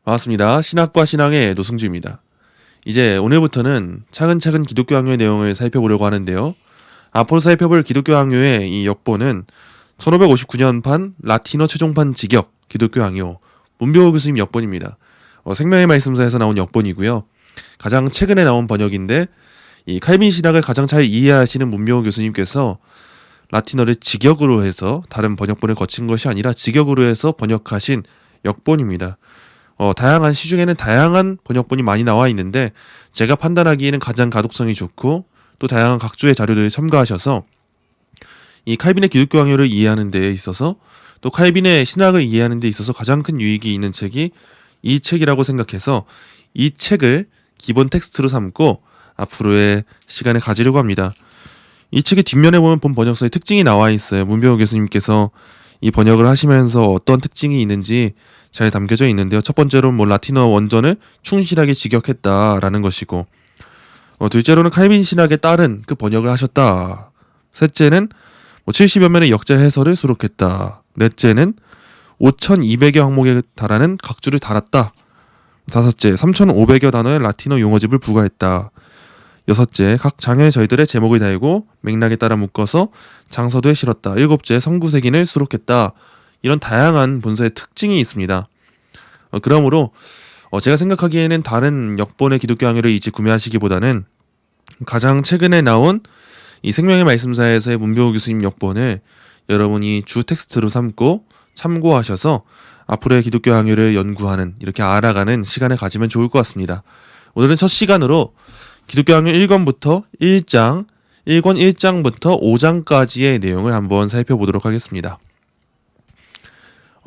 반갑습니다. 신학과 신앙의 노승주입니다. 이제 오늘부터는 차근차근 기독교 항요의 내용을 살펴보려고 하는데요. 앞으로 살펴볼 기독교 항요의 이 역본은 1559년판 라틴어 최종판 직역 기독교 항요 문병호 교수님 역본입니다. 생명의 말씀사에서 나온 역본이고요. 가장 최근에 나온 번역인데 이 칼빈 신학을 가장 잘 이해하시는 문병호 교수님께서 라틴어를 직역으로 해서 다른 번역본을 거친 것이 아니라 직역으로 해서 번역하신 역본입니다. 다양한 시중에는 다양한 번역본이 많이 나와 있는데 제가 판단하기에는 가장 가독성이 좋고 또 다양한 각주의 자료들을 첨가하셔서 이 칼빈의 기독교 항요를 이해하는 데 있어서 또 칼빈의 신학을 이해하는 데 있어서 가장 큰 유익이 있는 책이 이 책이라고 생각해서 이 책을 기본 텍스트로 삼고 앞으로의 시간을 가지려고 합니다. 이 책의 뒷면에 보면 본 번역서의 특징이 나와 있어요. 문병호 교수님께서 이 번역을 하시면서 어떤 특징이 있는지 잘 담겨져 있는데요. 첫 번째로는 라틴어 원전을 충실하게 직역했다라는 것이고, 둘째로는 칼빈 신학에 따른 그 번역을 하셨다. 셋째는 70여 면의 역자 해설을 수록했다. 넷째는 5,200여 항목에 달하는 각주를 달았다. 다섯째, 3,500여 단어의 라틴어 용어집을 부과했다. 여섯째, 각 장의 저희들의 제목을 달고 맥락에 따라 묶어서 장서도에 실었다. 일곱째, 성구색인을 수록했다. 이런 다양한 본서의 특징이 있습니다. 그러므로 제가 생각하기에는 다른 역본의 기독교 항요를 이제 구매하시기보다는 가장 최근에 나온 이 생명의 말씀사에서의 문병호 교수님 역본을 여러분이 주 텍스트로 삼고 참고하셔서 앞으로의 기독교 항요를 연구하는, 이렇게 알아가는 시간을 가지면 좋을 것 같습니다. 오늘은 첫 시간으로 기독교 항요 1권부터 1장, 1권 1장부터 5장까지의 내용을 한번 살펴보도록 하겠습니다.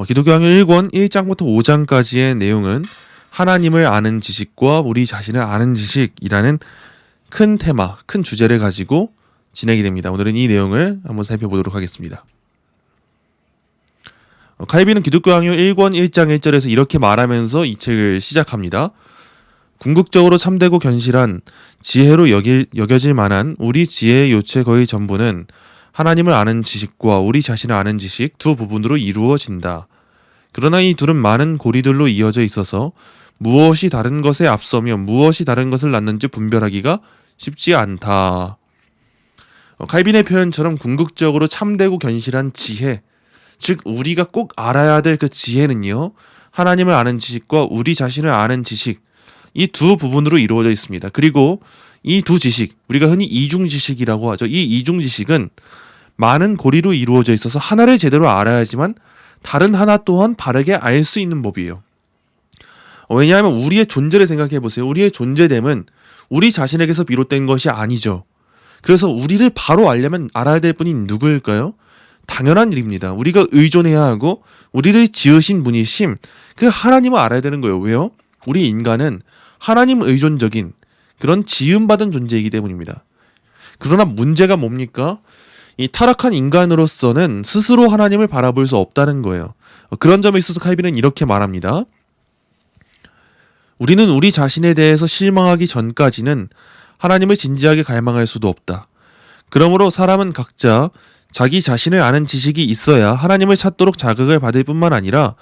기독교 항요 1권 1장부터 5장까지의 내용은 하나님을 아는 지식과 우리 자신을 아는 지식이라는 큰 테마, 큰 주제를 가지고 진행이 됩니다. 오늘은 이 내용을 한번 살펴보도록 하겠습니다. 칼빈은 기독교 항요 1권 1장 1절에서 이렇게 말하면서 이 책을 시작합니다. 궁극적으로 참되고 견실한 지혜로 여겨질 만한 우리 지혜의 요체 거의 전부는 하나님을 아는 지식과 우리 자신을 아는 지식 두 부분으로 이루어진다. 그러나 이 둘은 많은 고리들로 이어져 있어서 무엇이 다른 것에 앞서며 무엇이 다른 것을 낳는지 분별하기가 쉽지 않다. 칼빈의 표현처럼 궁극적으로 참되고 견실한 지혜, 즉 우리가 꼭 알아야 될 그 지혜는요, 하나님을 아는 지식과 우리 자신을 아는 지식, 이 두 부분으로 이루어져 있습니다. 그리고 이 두 지식, 우리가 흔히 이중지식이라고 하죠. 이 이중지식은 많은 고리로 이루어져 있어서 하나를 제대로 알아야지만 다른 하나 또한 바르게 알 수 있는 법이에요. 왜냐하면 우리의 존재를 생각해 보세요. 우리의 존재됨은 우리 자신에게서 비롯된 것이 아니죠. 그래서 우리를 바로 알려면 알아야 될 분이 누구일까요? 당연한 일입니다. 우리가 의존해야 하고 우리를 지으신 분이심, 그 하나님을 알아야 되는 거예요. 왜요? 우리 인간은 하나님 의존적인 그런 지음받은 존재이기 때문입니다. 그러나 문제가 뭡니까? 이 타락한 인간으로서는 스스로 하나님을 바라볼 수 없다는 거예요. 그런 점에 있어서 칼빈은 이렇게 말합니다. 우리는 우리 자신에 대해서 실망하기 전까지는 하나님을 진지하게 갈망할 수도 없다. 그러므로 사람은 각자 자기 자신을 아는 지식이 있어야 하나님을 찾도록 자극을 받을 뿐만 아니라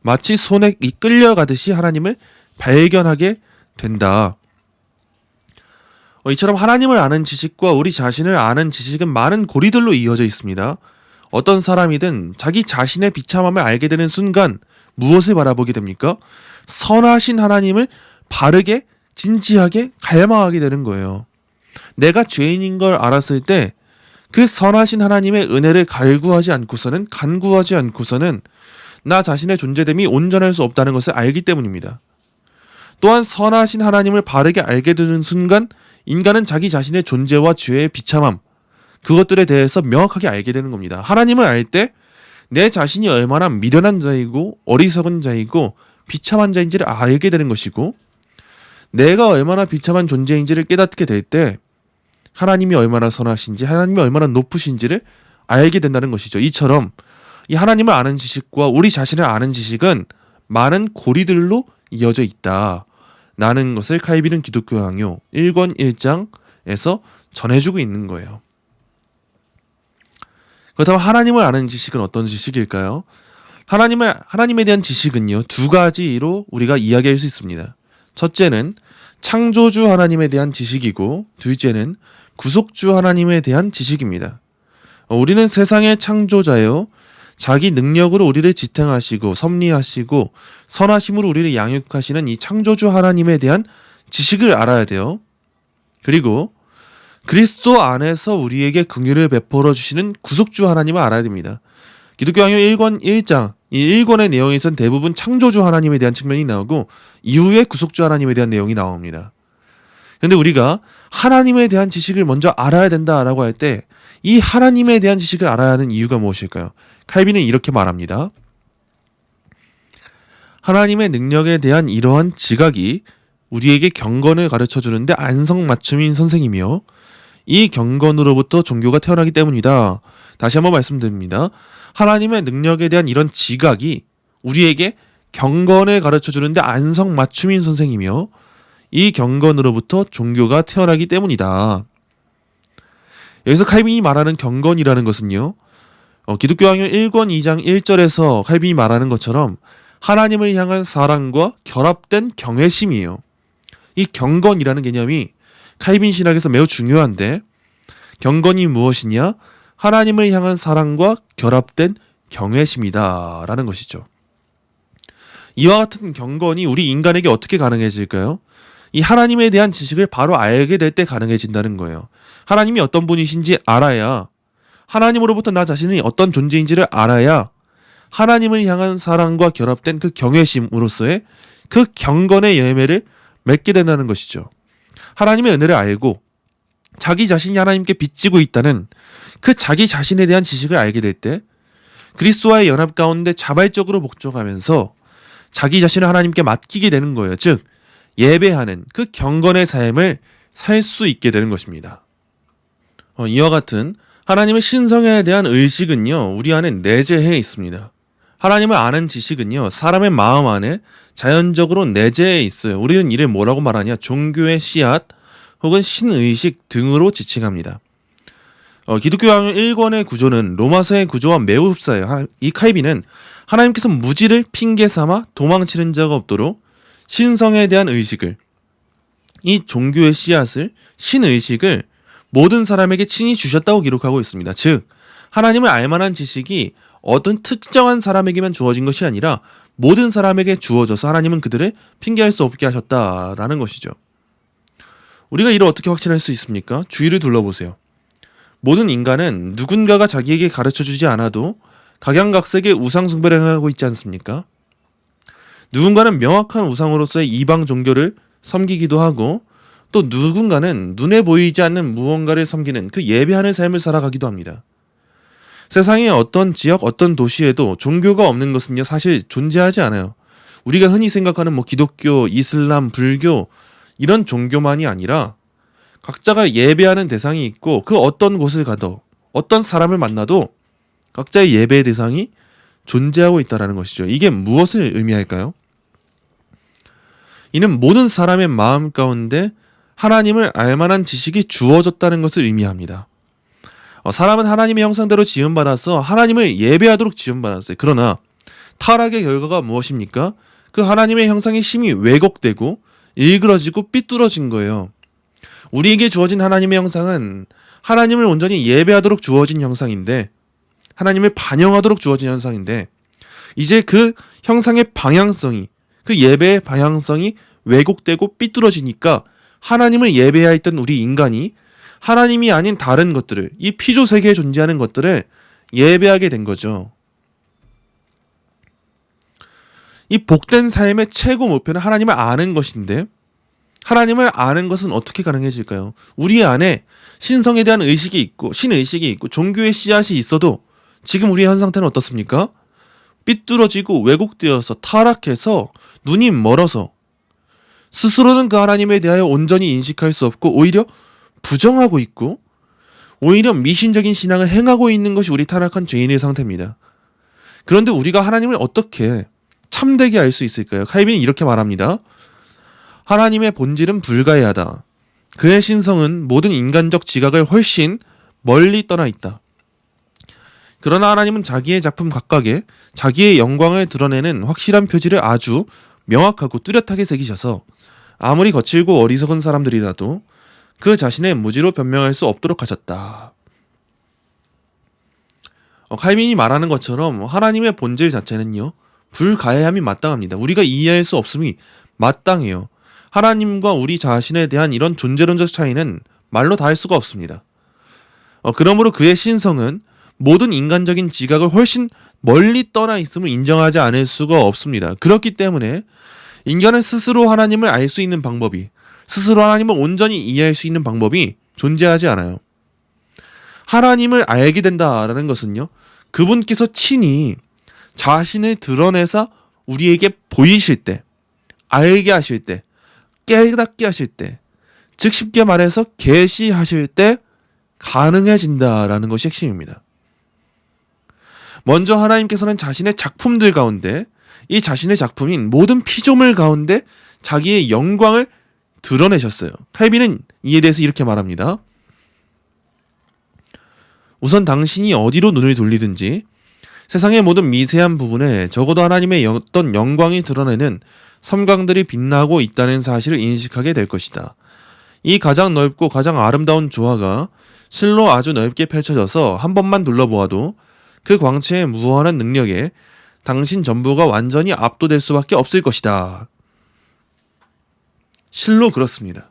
마치 손에 끌려가듯이 하나님을 발견하게 된다. 이처럼 하나님을 아는 지식과 우리 자신을 아는 지식은 많은 고리들로 이어져 있습니다. 어떤 사람이든 자기 자신의 비참함을 알게 되는 순간 무엇을 바라보게 됩니까? 선하신 하나님을 바르게 진지하게 갈망하게 되는 거예요. 내가 죄인인 걸 알았을 때 그 선하신 하나님의 은혜를 간구하지 않고서는 나 자신의 존재됨이 온전할 수 없다는 것을 알기 때문입니다. 또한 선하신 하나님을 바르게 알게 되는 순간 인간은 자기 자신의 존재와 죄의 비참함, 그것들에 대해서 명확하게 알게 되는 겁니다. 하나님을 알 때 내 자신이 얼마나 미련한 자이고 어리석은 자이고 비참한 자인지를 알게 되는 것이고, 내가 얼마나 비참한 존재인지를 깨닫게 될 때 하나님이 얼마나 선하신지, 하나님이 얼마나 높으신지를 알게 된다는 것이죠. 이처럼 이 하나님을 아는 지식과 우리 자신을 아는 지식은 많은 고리들로 이어져 있다라는 것을 칼빈은 기독교 항요 1권 1장에서 전해주고 있는 거예요. 그렇다면 하나님을 아는 지식은 어떤 지식일까요? 하나님에 대한 지식은요, 두 가지로 우리가 이야기할 수 있습니다. 첫째는 창조주 하나님에 대한 지식이고, 둘째는 구속주 하나님에 대한 지식입니다. 우리는 세상의 창조자요, 자기 능력으로 우리를 지탱하시고 섭리하시고 선하심으로 우리를 양육하시는 이 창조주 하나님에 대한 지식을 알아야 돼요. 그리고 그리스도 안에서 우리에게 긍휼을 베풀어 주시는 구속주 하나님을 알아야 됩니다. 기독교강요 1권 1장, 이 1권의 내용에선 대부분 창조주 하나님에 대한 측면이 나오고 이후에 구속주 하나님에 대한 내용이 나옵니다. 근데 우리가 하나님에 대한 지식을 먼저 알아야 된다라고 할 때 이 하나님에 대한 지식을 알아야 하는 이유가 무엇일까요? 칼빈은 이렇게 말합니다. 하나님의 능력에 대한 이러한 지각이 우리에게 경건을 가르쳐 주는데 안성맞춤인 선생이며 이 경건으로부터 종교가 태어나기 때문이다. 다시 한번 말씀드립니다. 하나님의 능력에 대한 이런 지각이 우리에게 경건을 가르쳐 주는데 안성맞춤인 선생이며 이 경건으로부터 종교가 태어나기 때문이다. 여기서 칼빈이 말하는 경건이라는 것은요, 기독교강요 1권 2장 1절에서 칼빈이 말하는 것처럼 하나님을 향한 사랑과 결합된 경외심이에요. 이 경건이라는 개념이 칼빈 신학에서 매우 중요한데, 경건이 무엇이냐? 하나님을 향한 사랑과 결합된 경외심이다 라는 것이죠. 이와 같은 경건이 우리 인간에게 어떻게 가능해질까요? 이 하나님에 대한 지식을 바로 알게 될 때 가능해진다는 거예요. 하나님이 어떤 분이신지 알아야, 하나님으로부터 나 자신이 어떤 존재인지를 알아야 하나님을 향한 사랑과 결합된 그 경외심으로서의 그 경건의 열매를 맺게 된다는 것이죠. 하나님의 은혜를 알고 자기 자신이 하나님께 빚지고 있다는 그 자기 자신에 대한 지식을 알게 될 때 그리스도와의 연합 가운데 자발적으로 복종하면서 자기 자신을 하나님께 맡기게 되는 거예요. 즉 예배하는 그 경건의 삶을 살 수 있게 되는 것입니다. 이와 같은 하나님의 신성에 대한 의식은요, 우리 안에 내재해 있습니다. 하나님을 아는 지식은요, 사람의 마음 안에 자연적으로 내재해 있어요. 우리는 이를 뭐라고 말하냐? 종교의 씨앗 혹은 신의식 등으로 지칭합니다. 기독교강요 1권의 구조는 로마서의 구조와 매우 흡사해요. 이 칼빈은 하나님께서 무지를 핑계 삼아 도망치는 자가 없도록 신성에 대한 의식을, 이 종교의 씨앗을, 신의식을 모든 사람에게 친히 주셨다고 기록하고 있습니다. 즉 하나님을 알만한 지식이 어떤 특정한 사람에게만 주어진 것이 아니라 모든 사람에게 주어져서 하나님은 그들을 핑계할 수 없게 하셨다라는 것이죠. 우리가 이를 어떻게 확신할 수 있습니까? 주위를 둘러보세요. 모든 인간은 누군가가 자기에게 가르쳐주지 않아도 각양각색의 우상 숭배를 행하고 있지 않습니까? 누군가는 명확한 우상으로서의 이방 종교를 섬기기도 하고, 또 누군가는 눈에 보이지 않는 무언가를 섬기는 그 예배하는 삶을 살아가기도 합니다. 세상의 어떤 지역, 어떤 도시에도 종교가 없는 것은요, 사실 존재하지 않아요. 우리가 흔히 생각하는 기독교, 이슬람, 불교 이런 종교만이 아니라 각자가 예배하는 대상이 있고, 그 어떤 곳을 가도 어떤 사람을 만나도 각자의 예배의 대상이 존재하고 있다는 것이죠. 이게 무엇을 의미할까요? 이는 모든 사람의 마음 가운데 하나님을 알만한 지식이 주어졌다는 것을 의미합니다. 사람은 하나님의 형상대로 지음받아서 하나님을 예배하도록 지음받았어요. 그러나 타락의 결과가 무엇입니까? 그 하나님의 형상의 심이 왜곡되고 일그러지고 삐뚤어진 거예요. 우리에게 주어진 하나님의 형상은 하나님을 온전히 예배하도록 주어진 형상인데, 하나님을 반영하도록 주어진 형상인데, 이제 그 형상의 방향성이, 그 예배의 방향성이 왜곡되고 삐뚤어지니까 하나님을 예배해야 했던 우리 인간이 하나님이 아닌 다른 것들을, 이 피조 세계에 존재하는 것들을 예배하게 된 거죠. 이 복된 삶의 최고 목표는 하나님을 아는 것인데, 하나님을 아는 것은 어떻게 가능해질까요? 우리 안에 신성에 대한 의식이 있고, 신의식이 있고, 종교의 씨앗이 있어도 지금 우리의 현 상태는 어떻습니까? 삐뚤어지고 왜곡되어서 타락해서 눈이 멀어서 스스로는 그 하나님에 대하여 온전히 인식할 수 없고 오히려 부정하고 있고 오히려 미신적인 신앙을 행하고 있는 것이 우리 타락한 죄인의 상태입니다. 그런데 우리가 하나님을 어떻게 참되게 알 수 있을까요? 칼빈이 이렇게 말합니다. 하나님의 본질은 불가해하다. 그의 신성은 모든 인간적 지각을 훨씬 멀리 떠나 있다. 그러나 하나님은 자기의 작품 각각에 자기의 영광을 드러내는 확실한 표지를 아주 명확하고 뚜렷하게 새기셔서 아무리 거칠고 어리석은 사람들이라도 그 자신의 무지로 변명할 수 없도록 하셨다. 칼빈이 말하는 것처럼 하나님의 본질 자체는요, 불가해함이 마땅합니다. 우리가 이해할 수 없음이 마땅해요. 하나님과 우리 자신에 대한 이런 존재론적 차이는 말로 다 할 수가 없습니다. 그러므로 그의 신성은 모든 인간적인 지각을 훨씬 멀리 떠나 있음을 인정하지 않을 수가 없습니다. 그렇기 때문에 인간은 스스로 하나님을 알 수 있는 방법이, 스스로 하나님을 온전히 이해할 수 있는 방법이 존재하지 않아요. 하나님을 알게 된다라는 것은요, 그분께서 친히 자신을 드러내서 우리에게 보이실 때, 알게 하실 때, 깨닫게 하실 때, 즉 쉽게 말해서 계시하실 때 가능해진다라는 것이 핵심입니다. 먼저 하나님께서는 자신의 작품들 가운데, 이 자신의 작품인 모든 피조물 가운데 자기의 영광을 드러내셨어요. 칼빈은 이에 대해서 이렇게 말합니다. 우선 당신이 어디로 눈을 돌리든지 세상의 모든 미세한 부분에 적어도 하나님의 어떤 영광이 드러내는 섬광들이 빛나고 있다는 사실을 인식하게 될 것이다. 이 가장 넓고 가장 아름다운 조화가 실로 아주 넓게 펼쳐져서 한 번만 둘러보아도 그 광채의 무한한 능력에 당신 전부가 완전히 압도될 수밖에 없을 것이다. 실로 그렇습니다.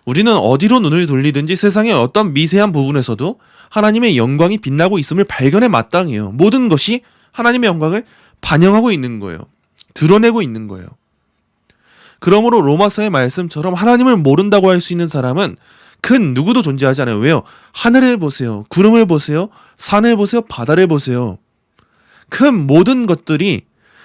우리는 어디로 눈을 돌리든지 세상의 어떤 미세한 부분에서도 하나님의 영광이 빛나고 있음을 발견해 마땅해요. 모든 것이 하나님의 영광을 반영하고 있는 거예요. 드러내고 있는 거예요. 그러므로 로마서의 말씀처럼 하나님을 모른다고 할 수 있는 사람은 그 누구도 존재하지 않아요. 왜요? 하늘을 보세요. 구름을 보세요. 산을 보세요. 바다를 보세요. 그 모든 것들이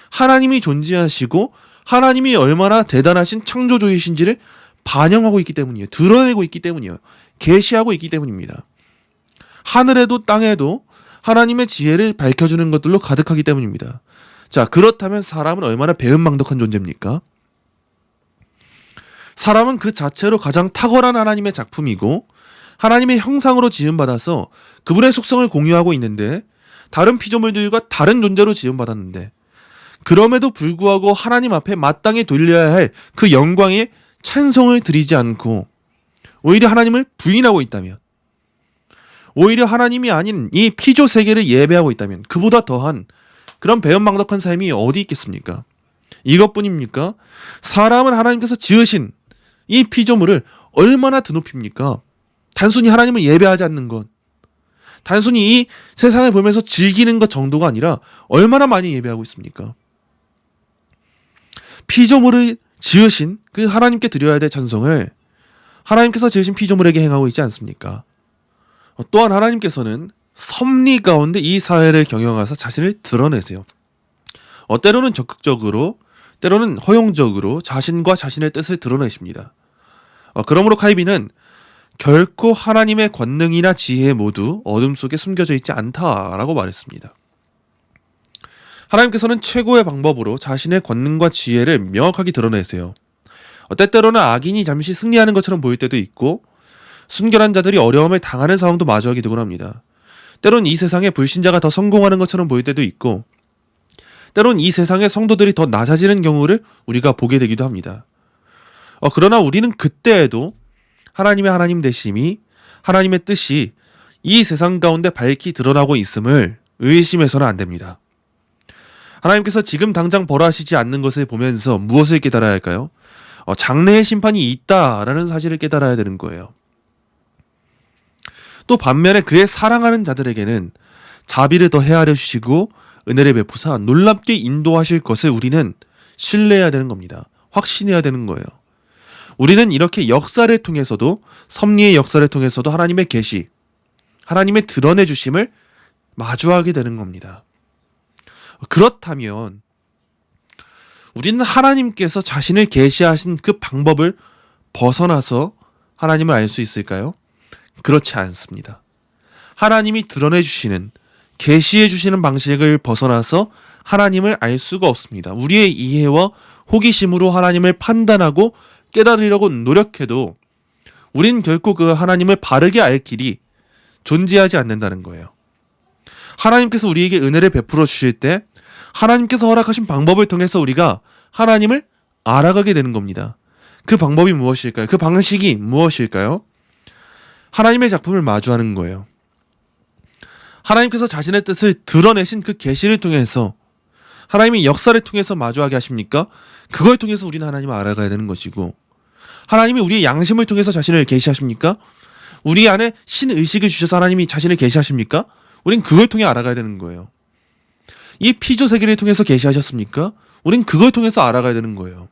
하나님이 존재하시고 하나님이 얼마나 대단하신 창조주이신지를 반영하고 있기 때문이에요. 드러내고 있기 때문이에요. 계시하고 있기 때문입니다. 하늘에도 땅에도 하나님의 지혜를 밝혀주는 것들로 가득하기 때문입니다. 자, 그렇다면 사람은 얼마나 배은망덕한 존재입니까? 사람은 그 자체로 가장 탁월한 하나님의 작품이고 하나님의 형상으로 지음받아서 그분의 속성을 공유하고 있는데 다른 피조물들과 다른 존재로 지음받았는데 그럼에도 불구하고 하나님 앞에 마땅히 돌려야 할 그 영광에 찬송을 드리지 않고 오히려 하나님을 부인하고 있다면, 오히려 하나님이 아닌 이 피조 세계를 예배하고 있다면 그보다 더한 그런 배은망덕한 삶이 어디 있겠습니까? 이것뿐입니까? 사람은 하나님께서 지으신 이 피조물을 얼마나 드높입니까? 단순히 하나님을 예배하지 않는 것, 단순히 이 세상을 보면서 즐기는 것 정도가 아니라 얼마나 많이 예배하고 있습니까? 피조물을 지으신 그 하나님께 드려야 될 찬송을 하나님께서 지으신 피조물에게 행하고 있지 않습니까? 또한 하나님께서는 섭리 가운데 이 사회를 경영하사 자신을 드러내세요. 때로는 적극적으로, 때로는 허용적으로 자신과 자신의 뜻을 드러내십니다. 그러므로 칼빈은 결코 하나님의 권능이나 지혜 모두 어둠 속에 숨겨져 있지 않다라고 말했습니다. 하나님께서는 최고의 방법으로 자신의 권능과 지혜를 명확하게 드러내세요. 때때로는 악인이 잠시 승리하는 것처럼 보일 때도 있고 순결한 자들이 어려움을 당하는 상황도 마주하게 되곤 합니다. 때론 이 세상의 불신자가 더 성공하는 것처럼 보일 때도 있고 때론 이 세상의 성도들이 더 낮아지는 경우를 우리가 보게 되기도 합니다. 그러나 우리는 그때에도 하나님의 하나님 되심이, 하나님의 뜻이 이 세상 가운데 밝히 드러나고 있음을 의심해서는 안 됩니다. 하나님께서 지금 당장 벌하시지 않는 것을 보면서 무엇을 깨달아야 할까요? 장래의 심판이 있다라는 사실을 깨달아야 되는 거예요. 또 반면에 그의 사랑하는 자들에게는 자비를 더 헤아려 주시고 은혜를 베푸사 놀랍게 인도하실 것을 우리는 신뢰해야 되는 겁니다. 확신해야 되는 거예요. 우리는 이렇게 역사를 통해서도, 섭리의 역사를 통해서도 하나님의 계시, 하나님의 드러내 주심을 마주하게 되는 겁니다. 그렇다면 우리는 하나님께서 자신을 계시하신 그 방법을 벗어나서 하나님을 알 수 있을까요? 그렇지 않습니다. 하나님이 드러내 주시는, 계시해 주시는 방식을 벗어나서 하나님을 알 수가 없습니다. 우리의 이해와 호기심으로 하나님을 판단하고 깨달으려고 노력해도 우린 결코 그 하나님을 바르게 알 길이 존재하지 않는다는 거예요. 하나님께서 우리에게 은혜를 베풀어 주실 때 하나님께서 허락하신 방법을 통해서 우리가 하나님을 알아가게 되는 겁니다. 그 방법이 무엇일까요? 그 방식이 무엇일까요? 하나님의 작품을 마주하는 거예요. 하나님께서 자신의 뜻을 드러내신 그 계시를 통해서 하나님의 역사를 통해서 마주하게 하십니까? 그걸 통해서 우리는 하나님을 알아가야 되는 것이고, 하나님이 우리의 양심을 통해서 자신을 계시하십니까? 우리 안에 신의식을 주셔서 하나님이 자신을 계시하십니까? 우린 그걸 통해 알아가야 되는 거예요. 이 피조 세계를 통해서 계시하셨습니까? 우린 그걸 통해서 알아가야 되는 거예요.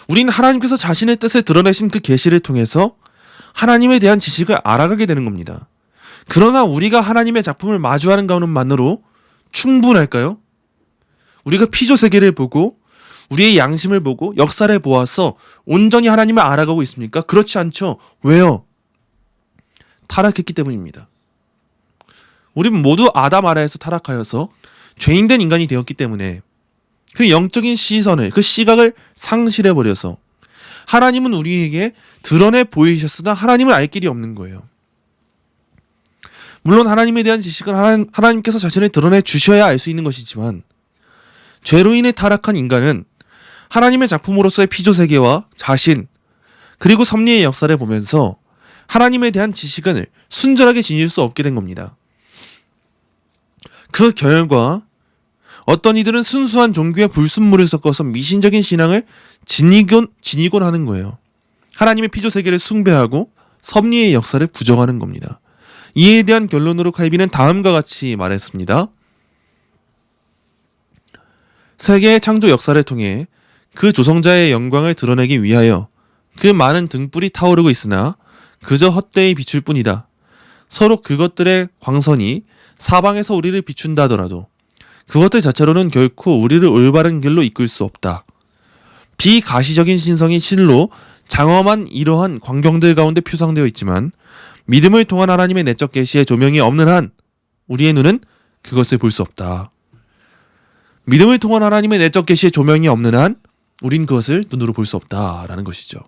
우린 하나님께서 자신의 뜻을 드러내신 그 계시를 통해서 하나님에 대한 지식을 알아가게 되는 겁니다. 그러나 우리가 하나님의 작품을 마주하는 것만으로 충분할까요? 우리가 피조 세계를 보고 우리의 양심을 보고 역사를 보아서 온전히 하나님을 알아가고 있습니까? 그렇지 않죠. 왜요? 타락했기 때문입니다. 우리는 모두 아담 아라에서 타락하여서 죄인된 인간이 되었기 때문에 그 영적인 시선을, 그 시각을 상실해버려서 하나님은 우리에게 드러내 보이셨으나 하나님을 알 길이 없는 거예요. 물론 하나님에 대한 지식은 하나님께서 자신을 드러내 주셔야 알 수 있는 것이지만, 죄로 인해 타락한 인간은 하나님의 작품으로서의 피조세계와 자신, 그리고 섭리의 역사를 보면서 하나님에 대한 지식을 순전하게 지닐 수 없게 된 겁니다. 그 결과 어떤 이들은 순수한 종교에 불순물을 섞어서 미신적인 신앙을 지니곤 하는 거예요. 하나님의 피조세계를 숭배하고 섭리의 역사를 부정하는 겁니다. 이에 대한 결론으로 칼빈은 다음과 같이 말했습니다. 세계의 창조 역사를 통해 그 조성자의 영광을 드러내기 위하여 그 많은 등불이 타오르고 있으나 그저 헛되이 비출 뿐이다. 서로 그것들의 광선이 사방에서 우리를 비춘다 하더라도 그것들 자체로는 결코 우리를 올바른 길로 이끌 수 없다. 비가시적인 신성이 실로 장엄한 이러한 광경들 가운데 표상되어 있지만 믿음을 통한 하나님의 내적 계시의 조명이 없는 한 우리의 눈은 그것을 볼 수 없다. 믿음을 통한 하나님의 내적 계시의 조명이 없는 한 우린 그것을 눈으로 볼 수 없다라는 것이죠.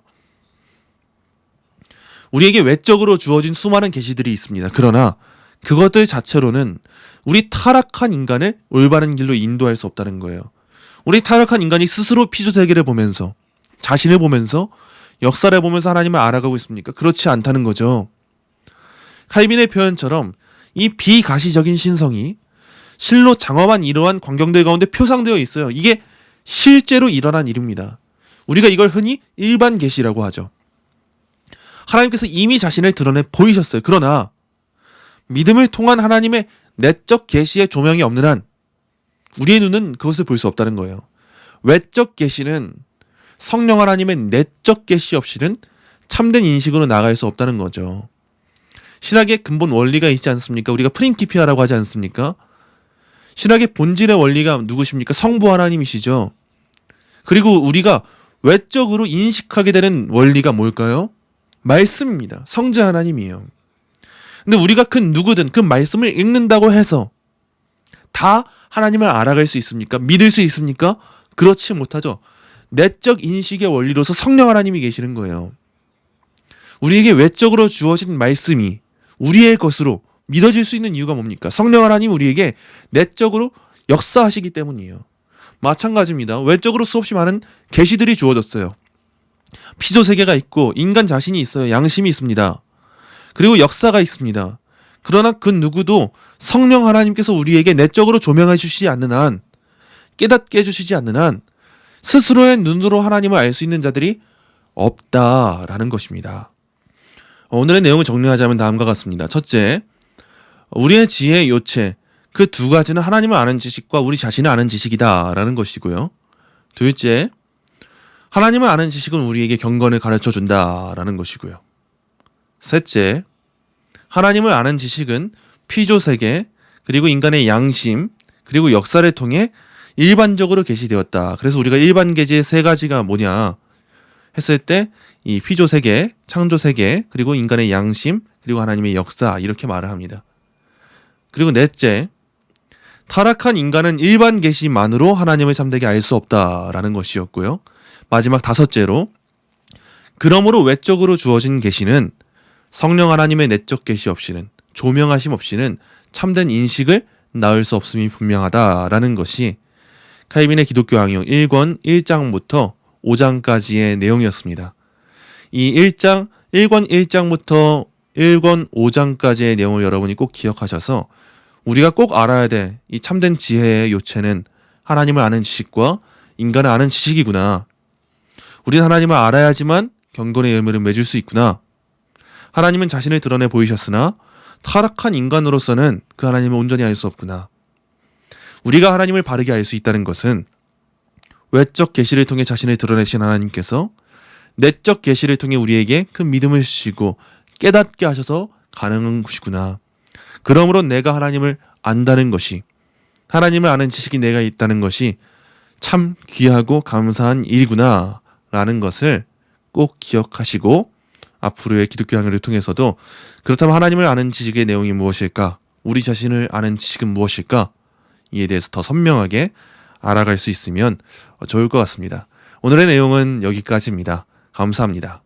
우리에게 외적으로 주어진 수많은 계시들이 있습니다. 그러나 그것들 자체로는 우리 타락한 인간을 올바른 길로 인도할 수 없다는 거예요. 우리 타락한 인간이 스스로 피조세계를 보면서, 자신을 보면서, 역사를 보면서 하나님을 알아가고 있습니까? 그렇지 않다는 거죠. 칼빈의 표현처럼 이 비가시적인 신성이 실로 장엄한 이러한 광경들 가운데 표상되어 있어요. 이게 실제로 일어난 일입니다. 우리가 이걸 흔히 일반 계시라고 하죠. 하나님께서 이미 자신을 드러내 보이셨어요. 그러나 믿음을 통한 하나님의 내적 계시의 조명이 없는 한 우리의 눈은 그것을 볼 수 없다는 거예요. 외적 계시는 성령 하나님의 내적 계시 없이는 참된 인식으로 나아갈 수 없다는 거죠. 신학의 근본 원리가 있지 않습니까? 우리가 프린키피아라고 하지 않습니까? 신학의 본질의 원리가 누구십니까? 성부 하나님이시죠. 그리고 우리가 외적으로 인식하게 되는 원리가 뭘까요? 말씀입니다. 성자 하나님이에요. 근데 우리가 그 누구든 그 말씀을 읽는다고 해서 다 하나님을 알아갈 수 있습니까? 믿을 수 있습니까? 그렇지 못하죠. 내적 인식의 원리로서 성령 하나님이 계시는 거예요. 우리에게 외적으로 주어진 말씀이 우리의 것으로 믿어질 수 있는 이유가 뭡니까? 성령 하나님 우리에게 내적으로 역사하시기 때문이에요. 마찬가지입니다. 외적으로 수없이 많은 계시들이 주어졌어요. 피조세계가 있고 인간 자신이 있어요. 양심이 있습니다. 그리고 역사가 있습니다. 그러나 그 누구도 성령 하나님께서 우리에게 내적으로 조명해 주시지 않는 한, 깨닫게 해주시지 않는 한 스스로의 눈으로 하나님을 알 수 있는 자들이 없다라는 것입니다. 오늘의 내용을 정리하자면 다음과 같습니다. 첫째, 우리의 지혜의 요체, 그 두 가지는 하나님을 아는 지식과 우리 자신을 아는 지식이다라는 것이고요. 둘째, 하나님을 아는 지식은 우리에게 경건을 가르쳐준다라는 것이고요. 셋째, 하나님을 아는 지식은 피조세계, 그리고 인간의 양심, 그리고 역사를 통해 일반적으로 계시되었다. 그래서 우리가 일반 계시의 세 가지가 뭐냐 했을 때 이 피조세계, 창조세계, 그리고 인간의 양심, 그리고 하나님의 역사, 이렇게 말을 합니다. 그리고 넷째, 타락한 인간은 일반 계시만으로 하나님을 참되게 알 수 없다라는 것이었고요. 마지막 다섯째로, 그러므로 외적으로 주어진 계시는 성령 하나님의 내적 계시 없이는 조명하심 없이는 참된 인식을 낳을 수 없음이 분명하다라는 것이 칼빈의 기독교 강요 1권 1장부터 5장까지의 내용이었습니다. 이 1권 1장부터 1권 5장까지의 내용을 여러분이 꼭 기억하셔서 우리가 꼭 알아야 될 이 참된 지혜의 요체는 하나님을 아는 지식과 인간을 아는 지식이구나. 우리는 하나님을 알아야지만 경건의 열매를 맺을 수 있구나. 하나님은 자신을 드러내 보이셨으나 타락한 인간으로서는 그 하나님을 온전히 알 수 없구나. 우리가 하나님을 바르게 알 수 있다는 것은 외적 계시를 통해 자신을 드러내신 하나님께서 내적 계시를 통해 우리에게 큰 믿음을 주시고 깨닫게 하셔서 가능한 것이구나. 그러므로 내가 하나님을 안다는 것이, 하나님을 아는 지식이 내가 있다는 것이 참 귀하고 감사한 일이구나 라는 것을 꼭 기억하시고 앞으로의 기독교 강의를 통해서도 그렇다면 하나님을 아는 지식의 내용이 무엇일까? 우리 자신을 아는 지식은 무엇일까? 이에 대해서 더 선명하게 알아갈 수 있으면 좋을 것 같습니다. 오늘의 내용은 여기까지입니다. 감사합니다.